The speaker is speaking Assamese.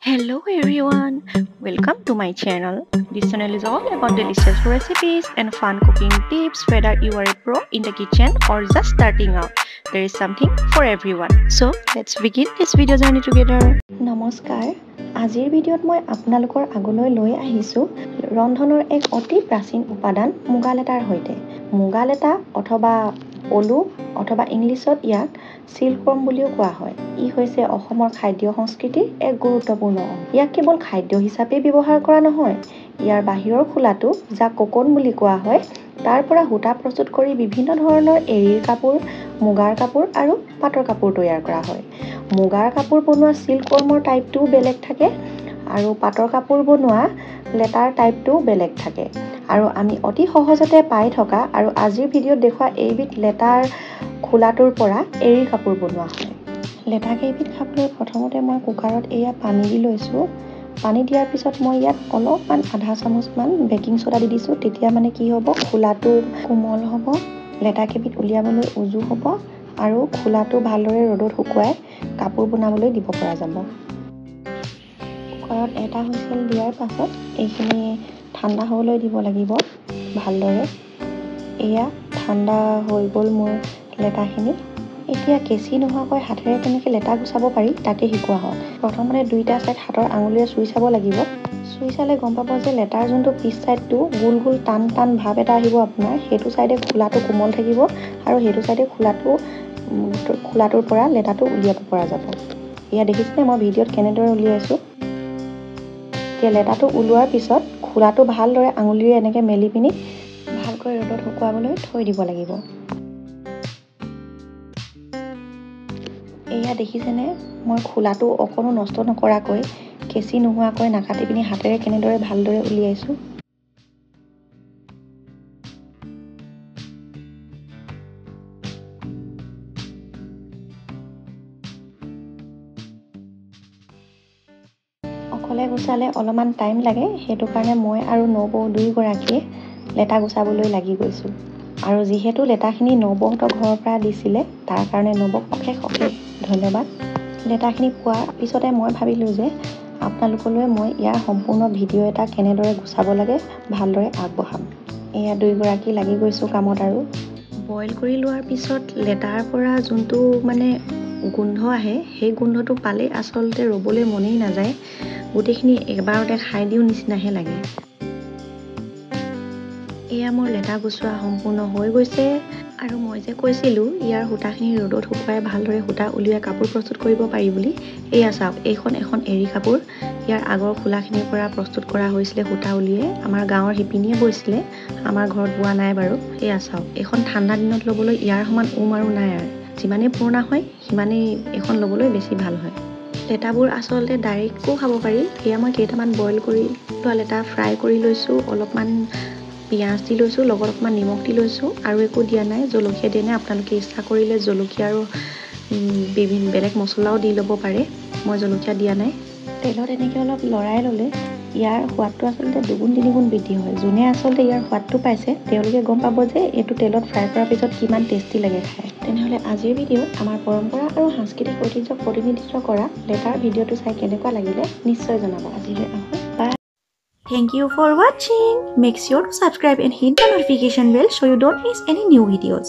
Hello everyone, welcome to my channel. This channel is all about delicious recipes and fun cooking tips. Whether you are a pro in the kitchen or just starting out, there is something for everyone. So let's begin this video journey together. নমস্কাৰ আজিৰ ভিডিঅ'ত মই আপোনালোকৰ আগলৈ লৈ আহিছোঁ ৰন্ধনৰ এক অতি প্ৰাচীন উপাদান মুগা লেটাৰ সৈতে। মুগা লেটা অথবা পলু অথবা ইংলিছত ইয়াক সিল্কৱৰ্ম বুলিও কোৱা হয়। ই হৈছে অসমৰ খাদ্য সংস্কৃতিৰ এক গুৰুত্বপূৰ্ণ অংশ। ইয়াক কেৱল খাদ্য হিচাপে ব্যৱহাৰ কৰা নহয়, ইয়াৰ বাহিৰৰ খোলাটো যাক কোকন বুলি কোৱা হয় তাৰ পৰা সূতা প্ৰস্তুত কৰি বিভিন্ন ধৰণৰ এৰীৰ কাপোৰ, মুগাৰ কাপোৰ আৰু পাটৰ কাপোৰ তৈয়াৰ কৰা হয়। মুগাৰ কাপোৰ বনোৱা সিল্কৱৰ্মৰ টাইপটোও বেলেগ থাকে আৰু পাটৰ কাপোৰ বনোৱা লেটাৰ টাইপটোও বেলেগ থাকে। আৰু আমি অতি সহজতে পাই থকা আৰু আজিৰ ভিডিঅ'ত দেখুওৱা এইবিধ লেটাৰ খোলাটোৰ পৰা এৰী কাপোৰ বনোৱা হয়। লেটা কেইবিধ খাবলৈ প্ৰথমতে মই কুকাৰত এয়া পানী দি লৈছোঁ। পানী দিয়াৰ পিছত মই ইয়াত অলপমান আধা চামুচমান বেকিং ছ'ডা দি দিছোঁ। তেতিয়া মানে কি হ'ব, খোলাটো কোমল হ'ব, লেটা কেইবিধ উলিয়াবলৈ উজু হ'ব আৰু খোলাটো ভালদৰে ৰ'দত শুকুৱাই কাপোৰ বনাবলৈ দিব পৰা যাব। কুকাৰত এটা হুইচেল দিয়াৰ পাছত এইখিনি ঠাণ্ডা হ'বলৈ দিব লাগিব ভালদৰে। এয়া ঠাণ্ডা হৈ গ'ল মোৰ লেটাখিনি। এতিয়া কেঁচি নোহোৱাকৈ হাতেৰে কেনেকৈ লেটা গুচাব পাৰি তাকে শিকোৱা হয়। প্ৰথমতে দুইটা ছাইড হাতৰ আঙুলিৰে চুই চাব লাগিব। চুই চালে গম পাব যে লেটাৰ যোনটো পিছ ছাইডটো গোল গোল টান টান ভাৱ এটা আহিব আপোনাৰ, সেইটো ছাইডে খোলাটো কোমল থাকিব আৰু সেইটো ছাইডে খোলাটোৰ পৰা লেটাটো উলিয়াব পৰা যাব। এয়া দেখিছেনে মই ভিডিঅ'ত কেনেদৰে উলিয়াইছোঁ। এতিয়া লেটাটো ওলোৱাৰ পিছত খোলাটো ভালদৰে আঙুলিৰে এনেকৈ মেলি পিনি ভালকৈ ৰ'দত শুকুৱাবলৈ থৈ দিব লাগিব। এয়া দেখিছেনে মই খোলাটো অকণো নষ্ট নকৰাকৈ কেঁচি নোহোৱাকৈ নাকাটি পিনি হাতেৰে কেনেদৰে ভালদৰে উলিয়াইছোঁ। অকলে গুচালে অলপমান টাইম লাগে, সেইটো কাৰণে মই আৰু নবৌ দুয়োগৰাকীয়ে লেটা গুচাবলৈ লাগি গৈছোঁ। আৰু যিহেতু লেটাখিনি নবৌহঁতৰ ঘৰৰ পৰা দিছিলে তাৰ কাৰণে নবৌক অশেষ ধন্যবাদ। লেটাখিনি পোৱাৰ পিছতে মই ভাবিলোঁ যে আপোনালোকলৈ মই ইয়াৰ সম্পূৰ্ণ ভিডিঅ' এটা কেনেদৰে গুচাব লাগে ভালদৰে আগবঢ়াম। এয়া দুয়োগৰাকী লাগি গৈছোঁ কামত। আৰু বইল কৰি লোৱাৰ পিছত লেটাৰ পৰা যোনটো মানে গোন্ধ আহে, সেই গোন্ধটো পালে আচলতে ৰ'বলৈ মনেই নাযায়, গোটেইখিনি এবাৰতে খাই দিওঁ নিচিনাহে লাগে। এয়া মোৰ লেটা গুচোৱা সম্পূৰ্ণ হৈ গৈছে। আৰু মই যে কৈছিলোঁ ইয়াৰ সূতাখিনি ৰ'দত শুকুৱাই ভালদৰে সূতা উলিয়াই কাপোৰ প্ৰস্তুত কৰিব পাৰি বুলি, এয়া চাওক এখন এৰী কাপোৰ ইয়াৰ আগৰ খোলাখিনিৰ পৰা প্ৰস্তুত কৰা হৈছিলে সূতা উলিয়াই। আমাৰ গাঁৱৰ শিপিনীয়ে বৈছিলে, আমাৰ ঘৰত বোৱা নাই বাৰু। এয়া চাওক, এখন ঠাণ্ডা দিনত ল'বলৈ ইয়াৰ সমান আৰু নাই আৰু। যিমানেই পুৰণা হয় সিমানেই এখন ল'বলৈ বেছি ভাল হয়। লেটাবোৰ আচলতে ডাইৰেক্টও খাব পাৰি। এয়া মই কেইটামান বইল কৰি লোৱা লেটা ফ্ৰাই কৰি লৈছোঁ, অলপমান পিঁয়াজ দি লৈছোঁ, লগত অকণমান নিমখ দি লৈছোঁ আৰু একো দিয়া নাই, জলকীয়া দিয়া নাই। আপোনালোকে ইচ্ছা কৰিলে জলকীয়া আৰু বেলেগ মছলাও দি ল'ব পাৰে, মই জলকীয়া দিয়া নাই। তেলত এনেকৈ অলপ লৰাই ল'লে ইয়াৰ সোৱাদটো আচলতে দুগুণ তিনিগুণ বৃদ্ধি হয়। যোনে আচলতে ইয়াৰ সোৱাদটো পাইছে তেওঁলোকে গম পাব যে এইটো তেলত ফ্ৰাই কৰাৰ পিছত কিমান টেষ্টি লাগে খায়। তেনেহ'লে আজিৰ ভিডিঅ'ত আমাৰ পৰম্পৰা আৰু সাংস্কৃতিক ঐতিহ্যক প্ৰতিনিধিত্ব কৰা লেটাৰ ভিডিঅ'টো চাই কেনেকুৱা লাগিলে নিশ্চয় জনাব। আজিলৈ আহোঁ, বাই। Thank you for watching. Make sure to subscribe and hit the notification bell so you don't miss any new videos.